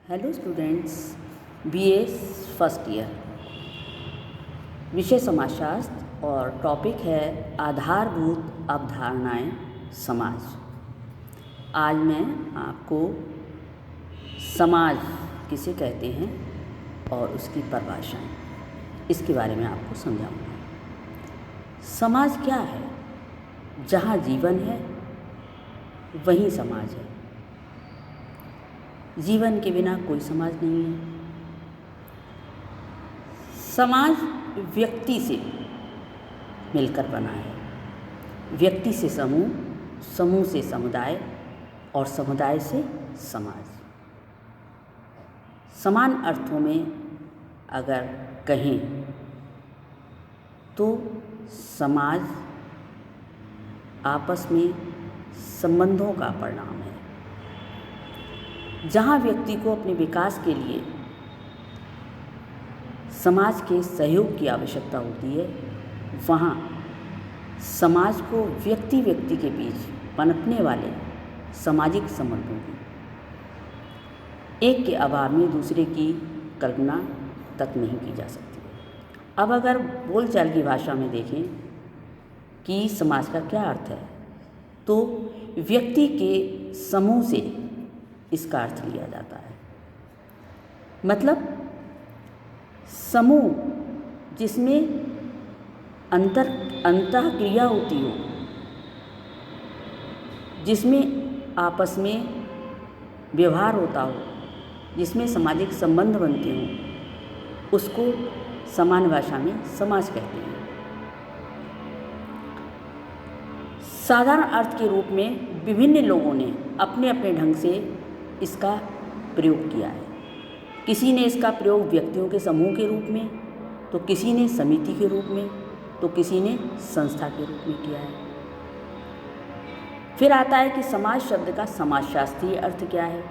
Hello students, BA first year. विषय समाजशास्त्र और टॉपिक है आधारभूत अवधारणाएं समाज। आज मैं आपको समाज किसे कहते हैं और उसकी परिभाषाएं, इसके बारे में आपको समझाऊंगा। समाज क्या है? जहाँ जीवन है वहीं समाज है। जीवन के बिना कोई समाज नहीं है। समाज व्यक्ति से मिलकर बना है। व्यक्ति से समूह, समूह से समुदाय और समुदाय से समाज। समान अर्थों में अगर कहें तो समाज आपस में संबंधों का परिणाम है। जहाँ व्यक्ति को अपने विकास के लिए समाज के सहयोग की आवश्यकता होती है, वहाँ समाज को व्यक्ति व्यक्ति के बीच पनपने वाले सामाजिक संबंधों की, एक के अभाव में दूसरे की कल्पना तक नहीं की जा सकती। अब अगर बोलचाल की भाषा में देखें कि समाज का क्या अर्थ है, तो व्यक्ति के समूह से इसका अर्थ लिया जाता है। मतलब समूह जिसमें अंतःक्रिया होती हो, जिसमें आपस में व्यवहार होता हो, जिसमें सामाजिक संबंध बनते हों, उसको सामान्य भाषा में समाज कहते हैं। साधारण अर्थ के रूप में विभिन्न लोगों ने अपने अपने ढंग से इसका प्रयोग किया है। किसी ने इसका प्रयोग व्यक्तियों के समूह के रूप में, तो किसी ने समिति के रूप में, तो किसी ने संस्था के रूप में किया है। फिर आता है कि समाज शब्द का समाजशास्त्रीय अर्थ क्या है।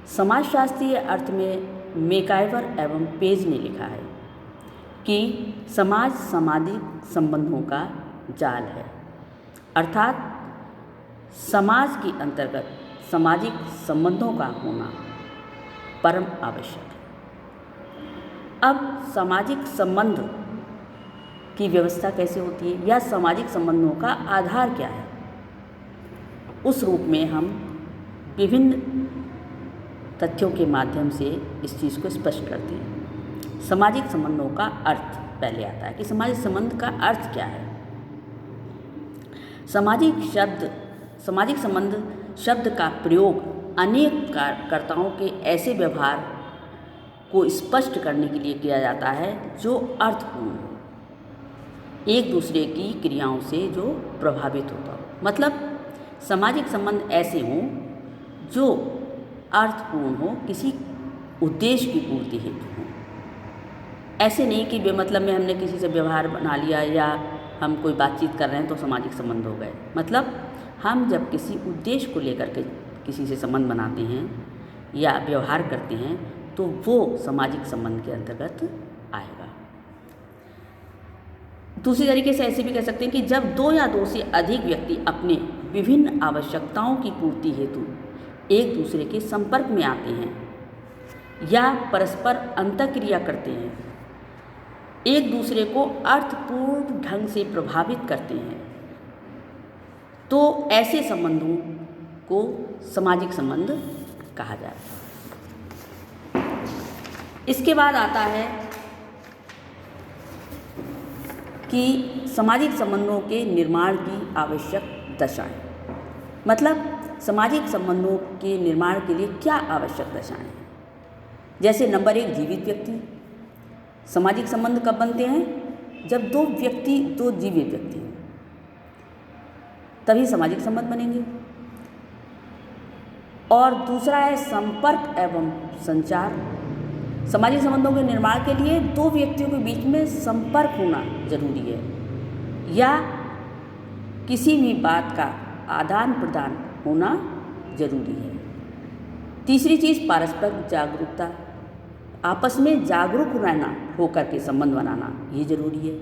समाजशास्त्रीय अर्थ में मैकाइवर एवं पेज ने लिखा है कि समाज सामाजिक संबंधों का जाल है, अर्थात समाज के अंतर्गत सामाजिक संबंधों का होना परम आवश्यक है। अब सामाजिक संबंध की व्यवस्था कैसे होती है या सामाजिक संबंधों का आधार क्या है, उस रूप में हम विभिन्न तथ्यों के माध्यम से इस चीज़ को स्पष्ट करते हैं। सामाजिक संबंधों का अर्थ पहले आता है कि सामाजिक संबंध का अर्थ क्या है। सामाजिक संबंध शब्द का प्रयोग अनेक कर्ताओं के ऐसे व्यवहार को स्पष्ट करने के लिए किया जाता है जो अर्थपूर्ण हो, एक दूसरे की क्रियाओं से जो प्रभावित होता हो। मतलब सामाजिक संबंध ऐसे हों जो अर्थपूर्ण हो, किसी उद्देश्य की पूर्ति हेतु हो। ऐसे नहीं कि बेमतलब में हमने किसी से व्यवहार बना लिया या हम कोई बातचीत कर रहे हैं तो सामाजिक संबंध हो गए। मतलब हम जब किसी उद्देश्य को लेकर के किसी से संबंध बनाते हैं या व्यवहार करते हैं तो वो सामाजिक संबंध के अंतर्गत आएगा। दूसरी तरीके से ऐसे भी कह सकते हैं कि जब दो या दो से अधिक व्यक्ति अपने विभिन्न आवश्यकताओं की पूर्ति हेतु एक दूसरे के संपर्क में आते हैं या परस्पर अंतःक्रिया करते हैं, एक दूसरे को अर्थपूर्ण ढंग से प्रभावित करते हैं, तो ऐसे संबंधों को सामाजिक संबंध कहा जाता है। इसके बाद आता है कि सामाजिक संबंधों के निर्माण की आवश्यक दशाएं। मतलब सामाजिक संबंधों के निर्माण के लिए क्या आवश्यक दशाएं हैं। जैसे नंबर 1, जीवित व्यक्ति। सामाजिक संबंध कब बनते हैं? जब दो जीवित व्यक्ति हैं, तभी सामाजिक संबंध बनेंगे। और दूसरा है संपर्क एवं संचार। सामाजिक संबंधों के निर्माण के लिए दो व्यक्तियों के बीच में संपर्क होना जरूरी है या किसी भी बात का आदान प्रदान होना जरूरी है। तीसरी चीज़ पारस्परिक जागरूकता, आपस में जागरूक रहना, होकर के संबंध बनाना, ये जरूरी है।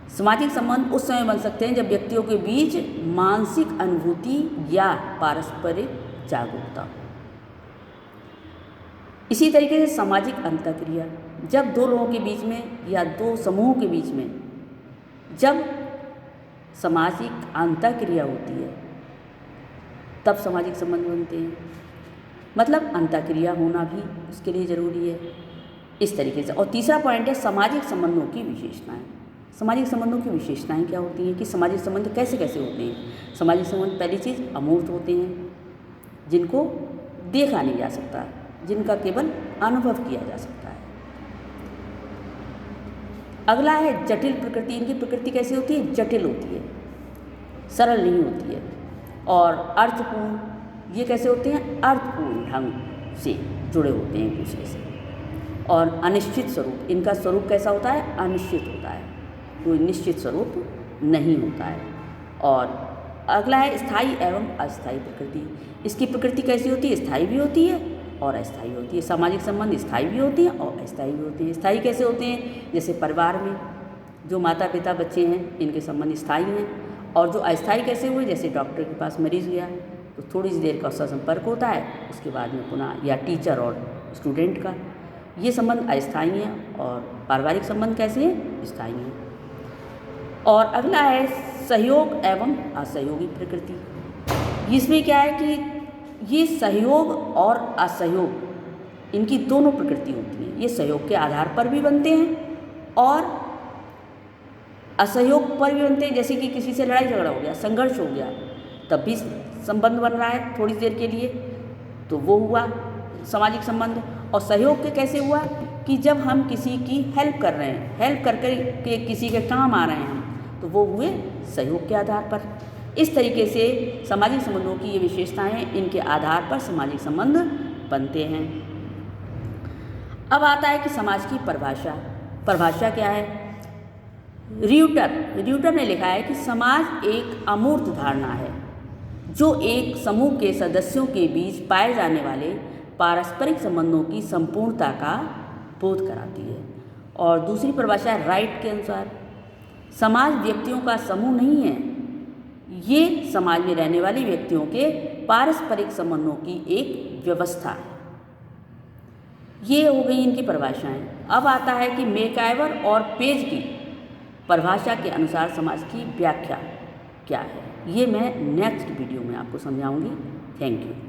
सामाजिक संबंध उस समय बन सकते हैं जब व्यक्तियों के बीच मानसिक अनुभूति या पारस्परिक जागरूकता। इसी तरीके से सामाजिक अंतःक्रिया, जब दो लोगों के बीच में या दो समूहों के बीच में जब सामाजिक अंतःक्रिया होती है तब सामाजिक संबंध बनते हैं। मतलब अंतःक्रिया होना भी उसके लिए ज़रूरी है, इस तरीके से। और तीसरा पॉइंट है सामाजिक संबंधों की विशेषताएं। सामाजिक संबंधों की विशेषताएं क्या होती हैं कि सामाजिक संबंध कैसे कैसे होते हैं। सामाजिक संबंध पहली चीज़ अमूर्त होते हैं, जिनको देखा नहीं जा सकता, जिनका केवल अनुभव किया जा सकता है। अगला है जटिल प्रकृति। इनकी प्रकृति कैसी होती है? जटिल होती है, सरल नहीं होती है। और अर्थपूर्ण, ये कैसे होते हैं? अर्थपूर्ण ढंग से जुड़े होते हैं एक दूसरे से। और अनिश्चित स्वरूप, इनका स्वरूप कैसा होता है? अनिश्चित होता है, कोई निश्चित स्वरूप नहीं होता है। और अगला है स्थायी एवं अस्थायी प्रकृति। इसकी प्रकृति कैसी होती है? स्थायी भी होती है और अस्थायी होती है। सामाजिक संबंध स्थायी भी होती हैं और अस्थायी भी होते हैं। स्थायी कैसे होते हैं? जैसे परिवार में जो माता पिता बच्चे हैं, इनके संबंध स्थायी हैं। और जो अस्थायी कैसे हुए? जैसे डॉक्टर के पास मरीज़ गया तो थोड़ी सी देर का उसका संपर्क होता है, उसके बाद में पुनः, या टीचर और स्टूडेंट का, ये संबंध अस्थायी हैं। और पारिवारिक संबंध कैसे हैं? स्थायी हैं। और अगला है सहयोग एवं असहयोगी प्रकृति। इसमें क्या है कि ये सहयोग और असहयोग, इनकी दोनों प्रकृति होती हैं। ये सहयोग के आधार पर भी बनते हैं और असहयोग पर भी बनते हैं। जैसे कि किसी से लड़ाई झगड़ा हो गया, संघर्ष हो गया, तब भी संबंध बन रहा है थोड़ी देर के लिए, तो वो हुआ सामाजिक संबंध। और सहयोग के कैसे हुआ कि जब हम किसी की हेल्प कर रहे हैं, हेल्प कर के किसी के काम आ रहे हैं, तो वो हुए सहयोग के आधार पर। इस तरीके से सामाजिक संबंधों की ये विशेषताएं, इनके आधार पर सामाजिक संबंध बनते हैं। अब आता है कि समाज की परिभाषा। परिभाषा क्या है? र्यूटर ने लिखा है कि समाज एक अमूर्त धारणा है जो एक समूह के सदस्यों के बीच पाए जाने वाले पारस्परिक संबंधों की संपूर्णता का बोध कराती है। और दूसरी परिभाषा है राइट के अनुसार, समाज व्यक्तियों का समूह नहीं है, ये समाज में रहने वाले व्यक्तियों के पारस्परिक संबंधों की एक व्यवस्था है। ये हो गई इनकी परिभाषाएं। अब आता है कि मैकाइवर और पेज की परिभाषा के अनुसार समाज की व्याख्या क्या है। ये मैं नेक्स्ट वीडियो में आपको समझाऊंगी। Thank you.